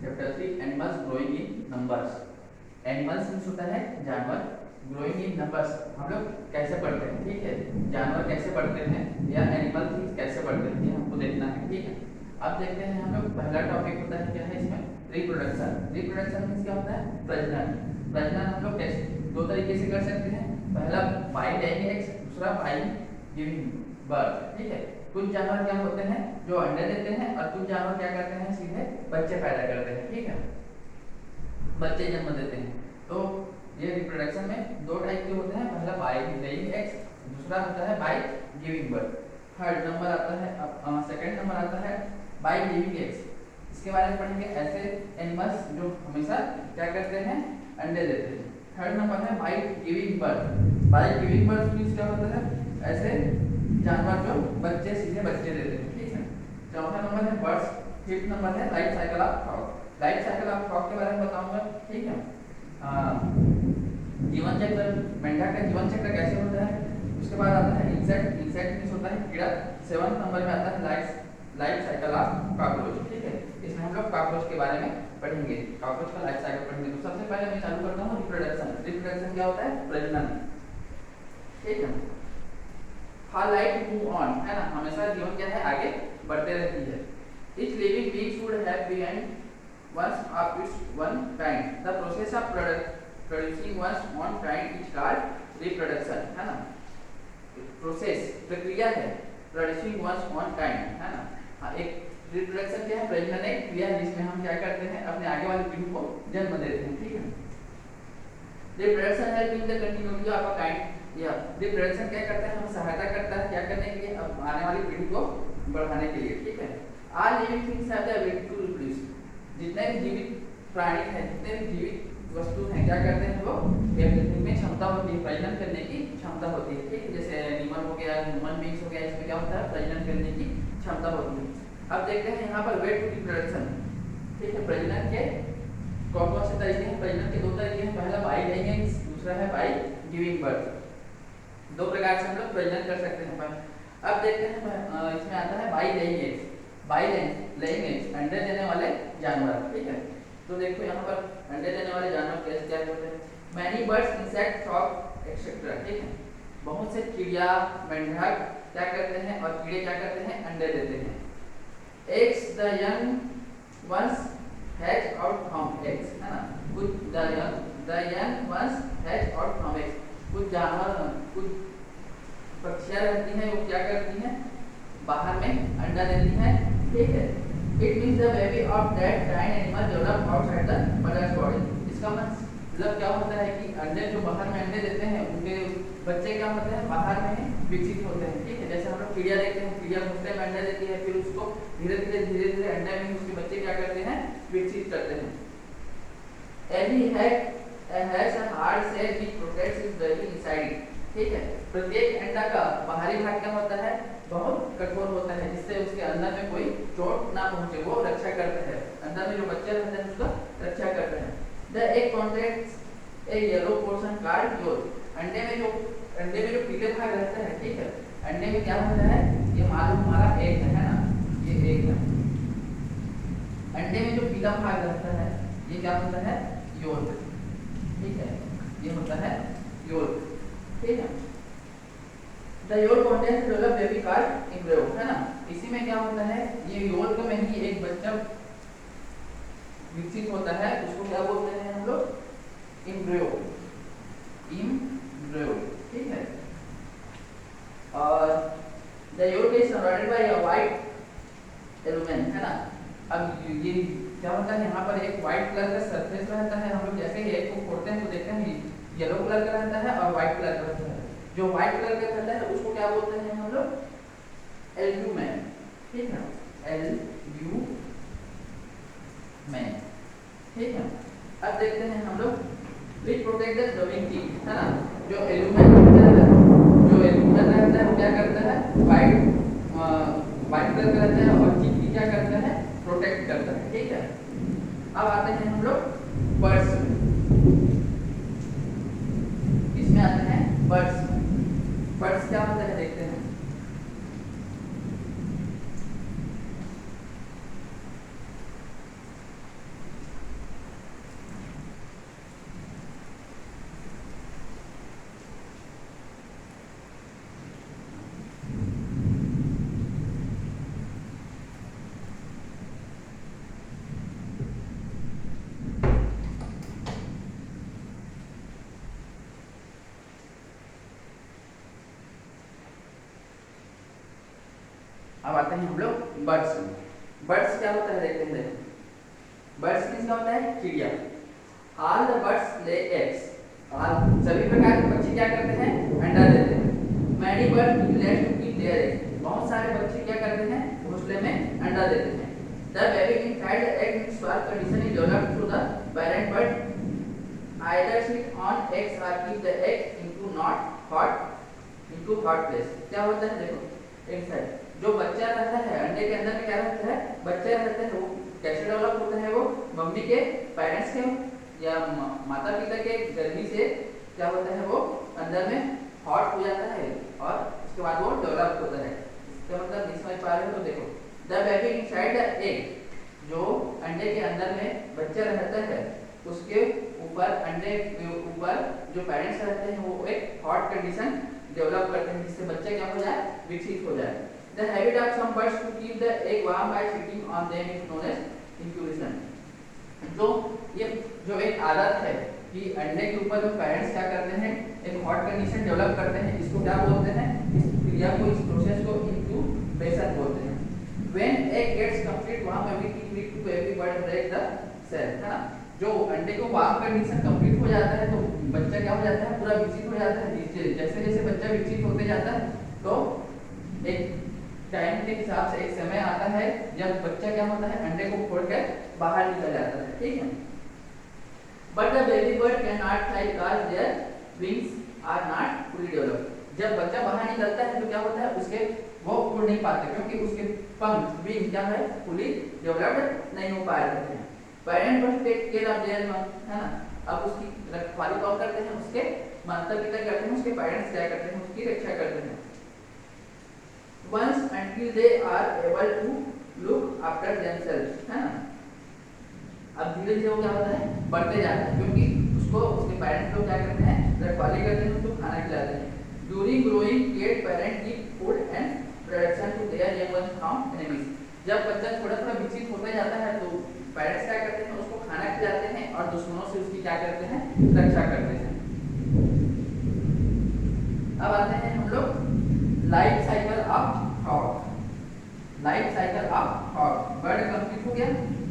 Chapter 3 animals growing in numbers. Animals means होता है जानवर, ग्रोइंग इन नंबर्स हम लोग कैसे पढ़ते हैं, ठीक है, जानवर कैसे पढ़ते हैं या एनिमल थिंग्स कैसे पढ़ते हैं ये हमको देखना है, ठीक है। अब देखते हैं हम लोग, पहला टॉपिक होता है क्या है इसमें, रिप्रोडक्शन। रिप्रोडक्शन मींस क्या होता है, प्रजनन। प्रजनन हम लोग कैसे दो तरीके से कर सकते हैं, पहला बाय लेइंग एग्स, दूसरा बाय गिविंग बर्थ, ठीक है। कुछ जानवर क्या होते हैं जो अंडे देते हैं और कुछ जानवर क्या करते हैं सीधे बच्चे पैदा करते हैं, ठीक है, बच्चे जन्म देते हैं। तो ये रिप्रोडक्शन में दो टाइप के होते हैं, पहला बाय लेइंग एग्स, दूसरा होता है by giving birth. Third number आता है सेकंड नंबर आता है बाय गिविंग एग्स। इसके बारे में पढ़ेंगे, ऐसे एनिमल्स जो हमेशा क्या करते हैं अंडे देते हैं। थर्ड नंबर है by giving birth. By giving birth means क्या होता है, ऐसे जानवर जो बच्चे सीधे बच्चे देते हैं, ठीक है। चौथा नंबर है बर्ड्स। फिफ्थ नंबर है life cycle of frog. Life cycle of frog के बारे में बताऊंगा, ठीक है। जीवन चक्र, मेंढक का जीवन चक्र कैसे होता है। उसके बाद आता है इंसेक्ट। इंसेक्ट मींस होता है कीड़ा। सेवंथ नंबर में आता है लाइफ साइकिल ऑफ कॉकरोच, ठीक है। इसमें हम लोग कॉकरोच के बारे में पढ़ेंगे, कॉकरोच का लाइफ साइकिल पढ़ेंगे। तो सबसे पहले मैं चालू करता हूँ रिप्रोडक्शन। रिप्रोडक्शन क्या होता है, प्रजनन, ठीक है। हाउ लाइफ मूव ऑन, है ना, हमेशा जीवन क्या है आगे बढ़ते रहती है। Each living being should have been once of its one kind. The process of producing one's own kind is called reproduction, है ना। प्रोसेस प्रक्रिया है, प्रोड्यूसिंग one's own kind, है ना। हाँ, एक रिप्रोडक्शन क्या है, प्रजनन एक क्रिया है जिसमें हम क्या करते हैं अपने आगे वाली पीढ़ी को जन्म देते हैं, ठीक है। Reproduction help in the continuity of a kind. या रिप्रोडक्शन क्या करता है, हम सहायता करता है क्या करने के लिए, अब आने वाली पीढ़ी को बढ़ाने के लिए, ठीक है। All living things have the ability to reproduce. जितने भी जीवित प्राणी हैं, जितने भी जीवित वस्तु हैं, क्या करते हैं वो, इनमें क्षमता होती है, प्रजनन करने की क्षमता होती है, ठीक है। जैसे एनिमल हो गया, ह्यूमन बीइंग्स हो गया, इसमें क्या होता है प्रजनन करने की क्षमता होती है। अब देखते हैं यहाँ पर वे टू रिप्रोडक्शन, ठीक है। प्रजनन के कौन कौन से तरीके हैं, प्रजनन के दो तरीके हैं, पहला बाय लेइंग एग्स, दूसरा है बाय गिविंग बर्थ। दो प्रकार से हम लोग प्रजनन कर सकते हैं। अब देखते हैं इसमें आता है by laying eggs. By laying eggs, अंडे देने वाले जानवर, ठीक है। तो देखो यहाँ पर अंडे देने वाले जानवर कैसे क्या होते हैं, many birds, insect, frog etcetera, ठीक है। बहुत से चिड़िया, मेंढक क्या करते हैं और कीड़े क्या करते हैं अंडे देते हैं। Eggs, the young ones hatch out from eggs, है ना। कुछ the young ones hatch out from eggs, कुछ जानवर, कुछ पक्षियां रहती हैं वो क्या करती हैं बाहर में अंडा देती हैं, ठीक है। It means the baby of that kind animal develop outside the mother's body. इसका मतलब क्या होता है कि अंडे जो बाहर में अंडे देते हैं उनके बच्चे क्या होते हैं बाहर में विकसित होते हैं, ठीक है। जैसे हम लोग चिड़िया देखते हैं, चिड़िया घोंसले में अंडा देती है, फिर उसको धीरे धीरे अंडे में उसके बच्चे क्या करते हैं विकसित करते हैं। Every has a hard shell which protects its baby inside, ठीक है। प्रत्येक अंडा का बाहरी भाग क्या होता है बहुत कठोर होता है, जिससे उसके अंदर में कोई चोट ना पहुंचे, वो रक्षा करते हैं, अंदर में जो बच्चे रहते हैं उसका रक्षा करते हैं। The egg contains A yellow portion called yolk. अंडे में जो पीले भाग रहते हैं, ठीक है, अंडे में क्या होता है, ये मालूम हमारा एग है ना, ये एग है। अंडे में जो पीला भाग रहता है ये क्या होता है योल्क, ठीक है, ये होता है योल्क, ठीक है। The yolk contains develop baby called embryo, है ना। इसी में क्या होता है, ये योल्क में ही एक बच्चा विकसित होता है, उसको क्या बोलते हैं हम लोग embryo, ठीक है। और the yolk is surrounded by a white lumen, है ना। अब ये क्या होता है, यहाँ पर एक व्हाइट कलर का सरफेस रहता है, हम लोग जैसे ही एग को फोड़ते हैं तो देखते हैं येलो कलर का रहता है और व्हाइट कलर का रहता है। जो व्हाइट कलर का रहता है उसको क्या बोलते हैं हम लोग एल्ब्यूमेन, ठीक है, एल्ब्यूमेन, ठीक है। अब देखते हैं हम लोग which protect the living thing, है ना। जो एल्ब्यूमेन रहता है वो क्या करता है व्हाइट कलर का रहता है और चीज क्या करता है प्रोटेक्ट करता है, ठीक है। अब आते हैं हम लोग बर्ड्स, इसमें आते हैं बर्ड्स। बर्ड्स क्या होता है देखते हैं। आते हैं हम लोग बर्ड्स में। बर्ड्स क्या होता है देखते हैं। बर्ड्स मीन्स क्या होता है चिड़िया। All the birds lay eggs, सभी प्रकार के पक्षी क्या करते हैं अंडा देते हैं। Many birds let to keep their eggs, बहुत सारे पक्षी क्या करते हैं घोंसले में अंडा देते हैं। The baby inside the egg in swarm condition is developed through the parent bird either sit on eggs or keep the egg into hot place। क्या होता है देखो इनसाइड जो बच्चा रहता है अंडे के अंदर में क्या रहता है बच्चा रहता है, वो कैसे डेवलप होता है, वो मम्मी के पेरेंट्स के या माता पिता के गर्मी से क्या होता है वो अंदर में हॉट हो जाता है और उसके बाद वो डेवलप होता है। इसका मतलब नहीं समझ पा रहे हो तो देखो the baby inside the egg, जो अंडे के अंदर में बच्चा रहता है उसके ऊपर अंडे के ऊपर जो पेरेंट्स रहते हैं वो एक हॉट कंडीशन डेवलप करते हैं जिससे बच्चा क्या हो जाए विकसित हो जाए। The habit of some birds to keep the egg warm by sitting on them is known as incubation. जो ये जो एक आदत है कि अंडे के ऊपर जो पेरेंट्स क्या करते हैं एक हॉट कंडीशन डेवलप करते हैं, इसको क्या बोलते हैं, इस क्रिया को इस प्रोसेस को इंक्यूबेशन बोलते हैं। When egg gets complete warm everything need to every bird break the cell, है ना। जो अंडे को वार्म कंडीशन कंप्लीट हो जाता है तो बच्चा क्या हो जाता है पूरा विकसित हो जाता है। जैसे जैसे बच्चा विकसित होते जाता है तो एक टाइम के हिसाब से एक समय आता है जब बच्चा क्या होता है अंडे को फोड़कर बाहर निकल जाता है, ठीक है। But the baby bird can not fly because their wings are not fully developed. जब बच्चा बाहर निकलता है तो क्या होता है उसके वो उड़ नहीं पाते क्योंकि उसके पंख विंग क्या है फुली डेवलप्ड नहीं हो पाए रहते हैं। Parent must take care of their young, है ना। अब उसकी रखवाली कौन करते हैं, उसके माता पिता करते हैं, उसके पेरेंट्स क्या करते हैं उसकी रक्षा करते हैं। Once until they are able to look after themselves, है ना। अब धीरे धीरे वो क्या होता है बढ़ते जाता है क्योंकि उसको उसके पेरेंट्स लोग क्या करते हैं रखवाली करते हैं, उसको खाना खिलाते हैं। During growing care parent give food and protection to their young ones from enemies. जब बच्चा थोड़ा थोड़ा विकसित होता जाता है तो पेरेंट्स क्या करते हैं उसको खाना खिलाते हैं और दुश्मनों से उसकी क्या करते हैं रक्षा करते हैं। अब आते हैं हम लोग life cycle of frog. Life cycle of frog bird complete हो गया,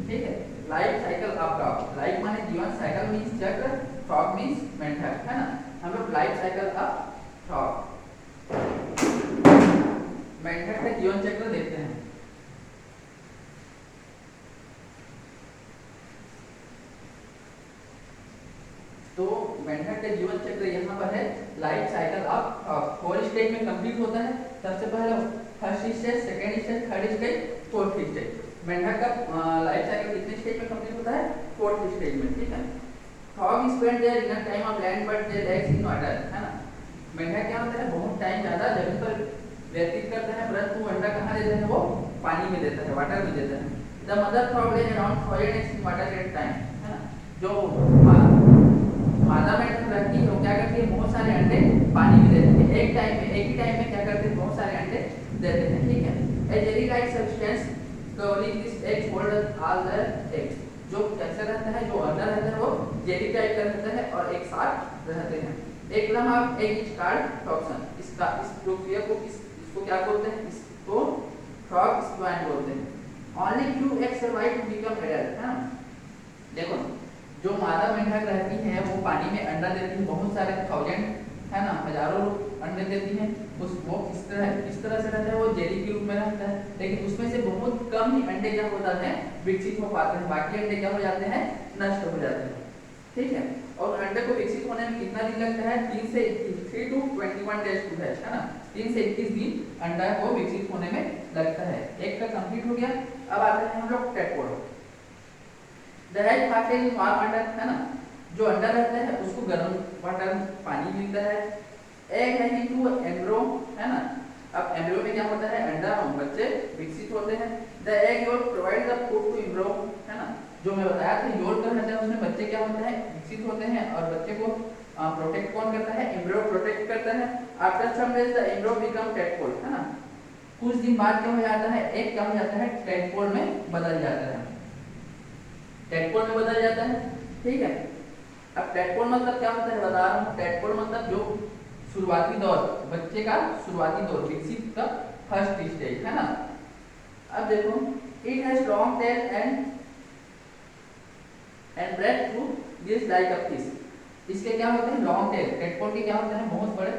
ठीक है। Life cycle of frog, life माने जीवन, साइकिल मींस चक्र, फ्रॉग मींस मेंढक, है ना। हम लोग लाइफ साइकिल ऑफ फ्रॉग मेंढक का जीवन चक्र देखते हैं। तो मेंढक का जीवन चक्र यहाँ पर है life cycle of frog. 4 stage में कंप्लीट होता है। सबसे पहले first stage, second stage, third stage, fourth stage. मेंढक का लाइफ साइकिल कितने स्टेज में कंप्लीट होता है, फोर्थ स्टेज में, ठीक है। Frog spend their inner time of land but they lakhs in water, है ना। मेंढक क्या होता है बहुत टाइम ज्यादा जमीन पर व्यतीत करता है परंतु अंडा कहाँ देता है वो पानी में देता है, वाटर में देता है। The mother frog lays around 1000 eggs in water at time, है ना। जो मादा मेंढक रहती है वो क्या करती है बहुत सारे अंडे पानी में देती है, एक ही टाइम में क्या करते हैं बहुत सारे अंडे देते हैं, ठीक है। A jelly like substance covering this eggs hold all the eggs, जो कैसे रहता है जो अंडा रहता है वो जेली टाइप का रहता है और एक साथ रहते हैं। एक lump of egg is called toxin, इसका इस प्रक्रिया को इसको क्या बोलते हैं, इसको फ्रॉग स्क्वाइन बोलते हैं। Only few eggs survive to become adult, है ना। देखो जो मादा मेंढक रहती है वो पानी में अंडा देती है, बहुत सारे 1000 है ना हजारों अंडे देती हैं। उस वो किस तरह से रहता है वो जेली के रूप में रहता है, लेकिन उसमें से बहुत कम ही अंडे क्या होता है विकसित हो पाते हैं, बाकी अंडे क्या हो जाते हैं नष्ट हो जाते हैं, ठीक है। और अंडे को विकसित होने में कितना दिन लगता है 3 से 3 to 21 days टू हैच, है ना। 3 से 21 दिन अंडा को विकसित होने में लगता है। एक का कंप्लीट हो गया। अब आते हैं हम लोग tadpole. The hatch fasten in warm water, है ना। जो अंडा रहता है उसको गर्म वाटर पानी मिलता है। एग है इनटू एम्ब्रो, है ना। अब एम्ब्रो में क्या होता है अंडा बच्चे विकसित होते हैं। The egg yolk provide the food to embryo, है ना। जो मैं बताया था योल का रहता है उसमें बच्चे क्या होते हैं विकसित होते हैं और बच्चे को प्रोटेक्ट कौन करता है एम्ब्रो प्रोटेक्ट करता है। After some days the embryo become tadpole, है ना। कुछ दिन बाद क्या हो जाता है एग क्या हो जाता है टेडपोल में बदल जाता है, टेडपोल में बदल जाता है, ठीक है। अब टेडपोल मतलब क्या होता है बता रहा हूँ। टेडपोल मतलब जो शुरुआती दौर बच्चे का शुरुआती दौर विकसित का फर्स्ट स्टेज, है ना। अब देखो, it has long tail and breathe through this like a fish. इसके क्या होते हैं, लॉन्ग टेल, टेडपोल के क्या होते हैं, बहुत बड़े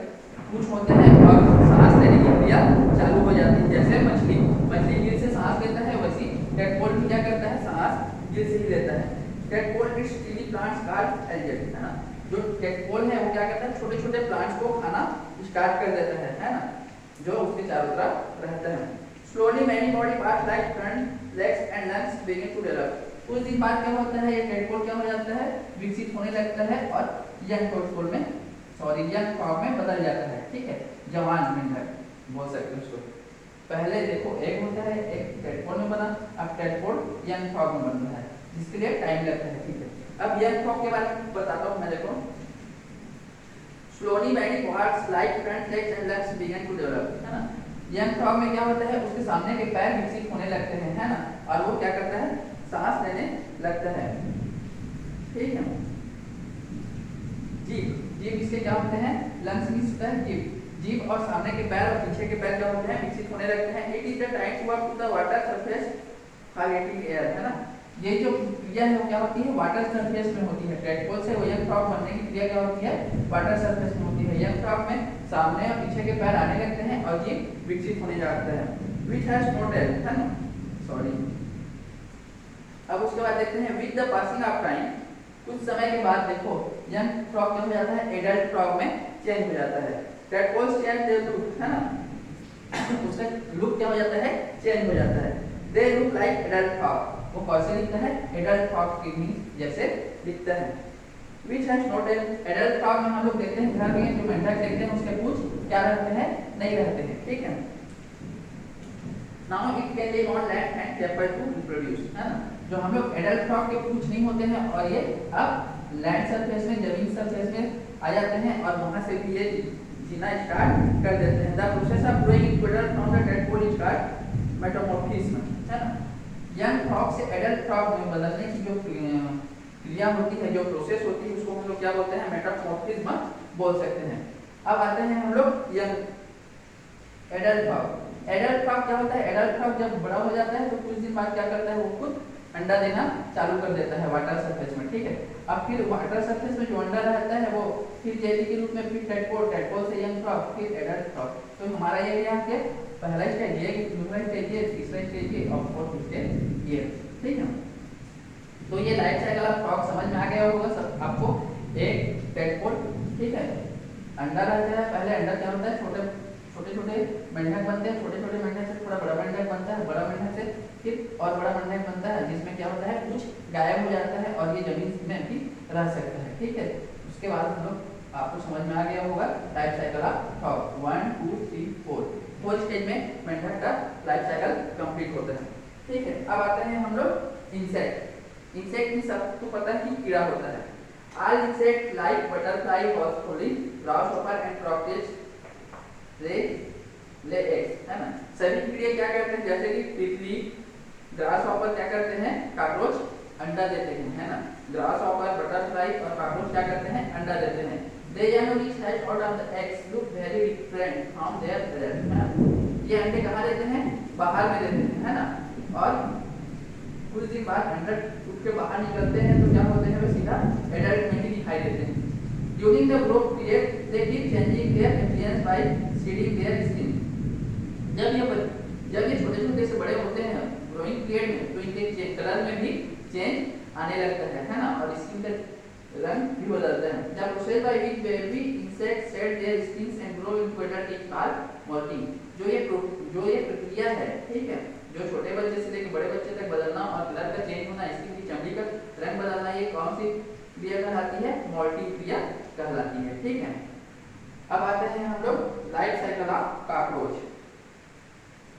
पूंछ होते हैं और सांस लेने की क्रिया चालू हो जाती है। जैसे मछली गिल से सांस लेता है, वैसी टेडपोल भी क्या करता है, सांस गिल से ही लेता है। Tadpole eats tiny plants called algae, है ना। जो टेडपोल है वो क्या करता है, छोटे छोटे प्लांट्स को खाना स्टार्ट कर देता है ना, जो उसके चारों तरफ रहता है। Slowly many body parts like front legs and lungs begin to develop. कुछ दिन बाद क्या होता है, ये टेडपोल क्या हो जाता है, विकसित होने लगता है और यंग टेडपोल में यंग फॉर्म में बदल जाता है। ठीक है, जवान मेंढक बोल सकते हैं उसको। पहले देखो एक होता है, एक टेडपोल में बना, अब टेडपोल यंग फॉर्म में बन रहा है, जिसके लिए टाइम लगता है। ठीक है, अब यंग फॉर्म के बारे में बताता हूँ मैं। देखो, slowly many parts like front legs and lungs begin to develop, है ना। यंग फ्रॉग में क्या होता है, उसके सामने के पैर विकसित होने लगते हैं, है ना, और वो क्या करता है, सांस लेने लगता है। ठीक है, जीभ इसके क्या होते हैं, लंग्स में होता है जीभ और सामने के पैर और पीछे के पैर क्या होते हैं, विकसित होने लगते हैं। It is the time to work to the water surface for getting air, है ना। ये जो क्रिया है वो क्या होती है, वाटर सरफेस में होती है। टेडपोल से वो यंग फ्रॉग बनने की क्रिया क्या होती है, वाटर सरफेस में होती है। यंग फ्रॉग में सामने और पीछे के पैर आने लगते हैं और जीभ विकसित होने लगता है। व्हिच हैज नो टेल, है ना, सॉरी। अब उसके बाद देखते हैं, with the passing of time, कुछ समय के बाद देखो यंग फ्रॉग क्या हो जाता है, एडल्ट फ्रॉग में चेंज हो जाता है। टेडपोल्स चेंज देयर लुक, है ना, उसका लुक क्या हो जाता है, चेंज हो जाता है। They look like adult frog, वो कैसे दिखता है, एडल्ट फ्रॉग की जैसे दिखता है। Which has no tail, adult frog में हम लोग देखते हैं घर में जो मेंढक देखते हैं उसके पूंछ क्या रहते हैं, नहीं रहते हैं। ठीक है, now it can live on land and capable to reproduce, है ना। जो हम लोग एडल्ट फ्रॉग के पूंछ नहीं होते हैं और ये अब लैंड सरफेस में, जमीन सरफेस में आ जाते हैं और वहां से भी ये जीना स्टार्ट कर देते हैं। The process of growing equator from the tadpole is called metamorphism, है ना। यंग फ्रॉग से एडल्ट फ्रॉग में बदलने की जो क्रिया होती है, जो प्रोसेस होती है, उसको हम लोग क्या बोलते हैं, मेटामॉर्फिज्म बोल सकते हैं। अब आते हैं हम लोग young adult frog. Adult frog क्या होता है, एडल्ट फ्रॉग जब बड़ा हो जाता है तो कुछ दिन बाद क्या करता है, वो खुद अंडा देना चालू कर देता है वाटर सरफेस में। ठीक है, अब फिर वाटर सरफेस में जो अंडा रहता है वो फिर जेली के रूप में, फिर टेडपोल से यंग फ्रॉग, फिर एडल्ट फ्रॉग। तो हमारा ये क्या है, पहला स्टेज ये, दूसरा स्टेज ये, तीसरा स्टेज ये और फोर्थ स्टेज ये। ठीक है, तो ये लाइफ साइकिल ऑफ फ्रॉग समझ में आ गया होगा सब आपको। एक टेडपोल, ठीक है, अंडा रहता है, पहले अंडा क्या होता है, छोटे छोटे मेंढक बनते हैं, छोटे छोटे मेंढक से थोड़ा बड़ा मेंढक बनता है, बड़ा मेंढक से फिर और बड़ा मेंढक बनता है, जिसमें क्या होता है, कुछ गायब हो जाता है और ये जमीन में भी रह सकता है। ठीक है, उसके बाद हम लोग आपको समझ में आ गया होगा life cycle of frog 1 2 3 4। Fourth stage में मेंढक का लाइफ साइकिल कंप्लीट होता है। ठीक है, अब आते हैं हम लोग इंसेक्ट। इंसेक्ट में सबको पता है कि कीड़ा होता है। All insects like butterfly, horsefly, grasshopper and cockroach lay eggs, है ना। सभी कीड़े क्या करते हैं, जैसे कि तितली, ग्रासहॉपर क्या करते हैं, कॉकरोच अंडा देते हैं, है ना। ग्रासहॉपर, बटरफ्लाई और कॉकरोच क्या करते हैं, अंडा देते हैं। They generally hatch out of the eggs look very different from their parents, है ना। ये अंडे कहाँ देते हैं, बाहर में देते हैं, है ना। और कुछ दिन बाद अंडा उठ के बाहर निकलते हैं तो क्या होते हैं, वे सीधा एडल्ट में ही दिखाई देते हैं। During the growth period, they keep changing their appearance by shedding their skin. जब ये छोटे छोटे से बड़े होते हैं ग्रोइंग पीरियड में, तो इनके कलर में भी चेंज आने लगता है ना, और स्किन का रंग भी बदलता है। जब process by which baby insects shed their skins and grow into adult is called moulting. जो ये प्रक्रिया है, ठीक है, जो छोटे बच्चे से लेकर बड़े बच्चे तक बदलना और कलर का चेंज होना, स्किन की चमड़ी का रंग बदलना, ये कौन सी क्रिया कहलाती है, मोल्टिंग क्रिया कहलाती है। ठीक है, अब आते हैं हम लोग लाइफ साइकिल ऑफ कॉकरोच।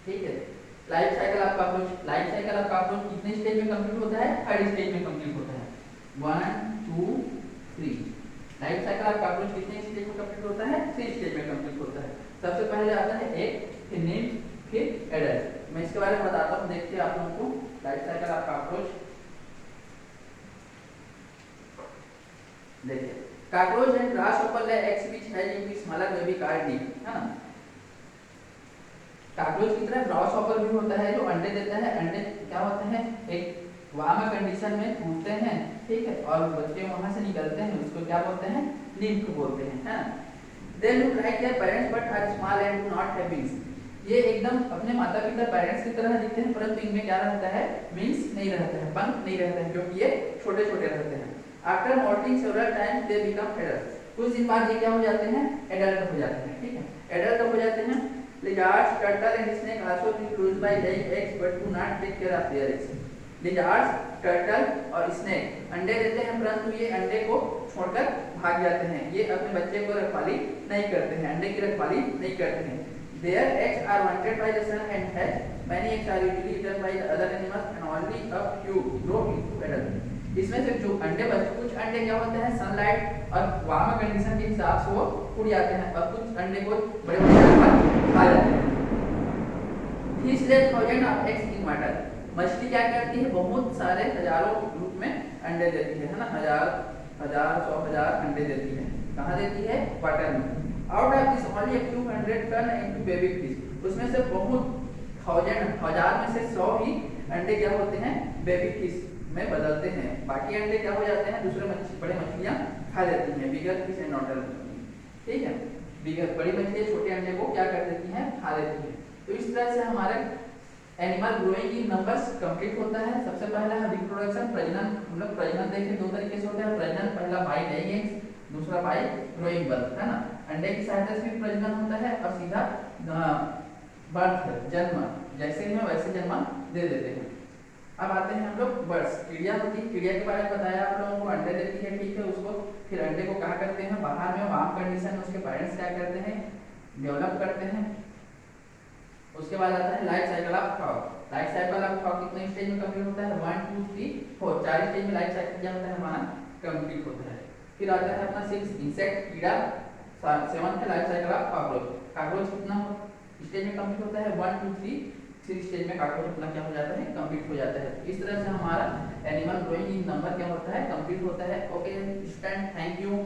ठीक है, life cycle of cockroach, life cycle of cockroach कितने स्टेज में कंप्लीट होता है, थर्ड स्टेज में कंप्लीट होता है। 1 2 3। लाइफ साइकिल ऑफ कॉकरोच कितने स्टेज में कंप्लीट होता है, 3 स्टेज में कंप्लीट होता है। सबसे पहले आता है एक, फिर नीम, फिर एडल्ट। मैं इसके बारे में बताता हूँ, देखते हैं आप लोगों को लाइफ साइकिल ऑफ कॉकरोच। देखिए, cockroach and grasshopper lay eggs which has in the smaller baby called nymph, है ना। कॉकरोच की तरह ग्रॉस हॉपर भी होता है जो अंडे देता है। अंडे क्या होते हैं, एक वार्म कंडीशन में फूटते हैं, ठीक है, और बच्चे वहां से निकलते हैं, उसको क्या बोलते हैं, नींव बोलते हैं, है ना। They look like their parents but are small and do not have wings. ये एकदम अपने माता पिता पेरेंट्स की तरह दिखते हैं, परंतु इनमें क्या रहता है, विंग्स नहीं रहता है, पंख नहीं रहते हैं, क्योंकि ये छोटे छोटे रहते हैं। After moulting several times they become adult. कुछ दिन बाद ये क्या हो जाते हैं, एडल्ट हो जाते हैं, ठीक है, एडल्ट हो जाते हैं। Lizards, turtle and snake also think close by laying eggs but do not take care of their eggs. Lizards, turtle और snake अंडे देते हैं, परंतु ये अंडे को छोड़कर भाग जाते हैं, ये अपने बच्चे को रखवाली नहीं करते हैं, अंडे की रखवाली नहीं करते हैं। Their eggs are wanted by the sun and hatch. Many eggs are usually eaten by the other animals and only a few grow into adult. इसमें से जो अंडे बचते, कुछ अंडे क्या होते हैं सनलाइट और वार्म कंडीशन के हिसाब से वो उड़ जाते हैं, और कुछ अंडे को बड़े बड़े जानवर खा जाते हैं। Fish lay thousands of eggs in water. मछली क्या करती है, बहुत सारे हजारों रूप में अंडे देती है ना, हजार 100,000 अंडे देती है। कहाँ देती है, वाटर में। Out of this only a few hundred turn into baby fish. उसमें से बहुत हजार में से 100 ही अंडे क्या होते हैं, बेबी फिश में बदलते हैं, बाकी अंडे क्या हो जाते हैं, दूसरे बड़े मछलियां खा लेती हैं, बिगर फिश एंड नॉट एडल्ट, ठीक है। बिगर बड़ी मछलियां छोटे अंडे को क्या कर देती हैं, खा लेती हैं। तो इस तरह से हमारे animal growing in numbers complete होता है। सबसे पहला है रिप्रोडक्शन, प्रजनन। हम लोग प्रजनन देखें, दो तरीके से होता है प्रजनन, पहला बाय लेइंग एग्स, दूसरा बाय ग्रोइंग बर्थ, है ना। अंडे की सहायता से भी प्रजनन होता है और सीधा बर्थ है, जन्म, जैसे ही वैसे जन्म दे देते हैं। अब आते हैं हम लोग बर्ड्स, चिड़िया होती है, चिड़िया के बारे में बताया आप लोगों को, अंडे देती है, ठीक है, उसको फिर अंडे को क्या करते हैं, बाहर में वार्म कंडीशन में उसके पेरेंट्स क्या करते हैं, डेवलप करते हैं। उसके बाद आता है life cycle of frog. Life cycle of frog कितने स्टेज में कंप्लीट होता है, 1 2 3 4, 4 स्टेज में लाइफ साइकिल क्या होता है हमारा कंप्लीट होता है। फिर आता है अपना 6 इंसेक्ट, कीड़ा। 7 है life cycle of cockroach. Cockroach कितना स्टेज में कंप्लीट होता है, 1 2 3 6 स्टेज में कॉकरोच अपना क्या हो जाता है, कंप्लीट हो जाता है। इस तरह से हमारा एनिमल ग्रोइंग इन नंबर क्या होता है, कंप्लीट होता है। Okay student, thank you.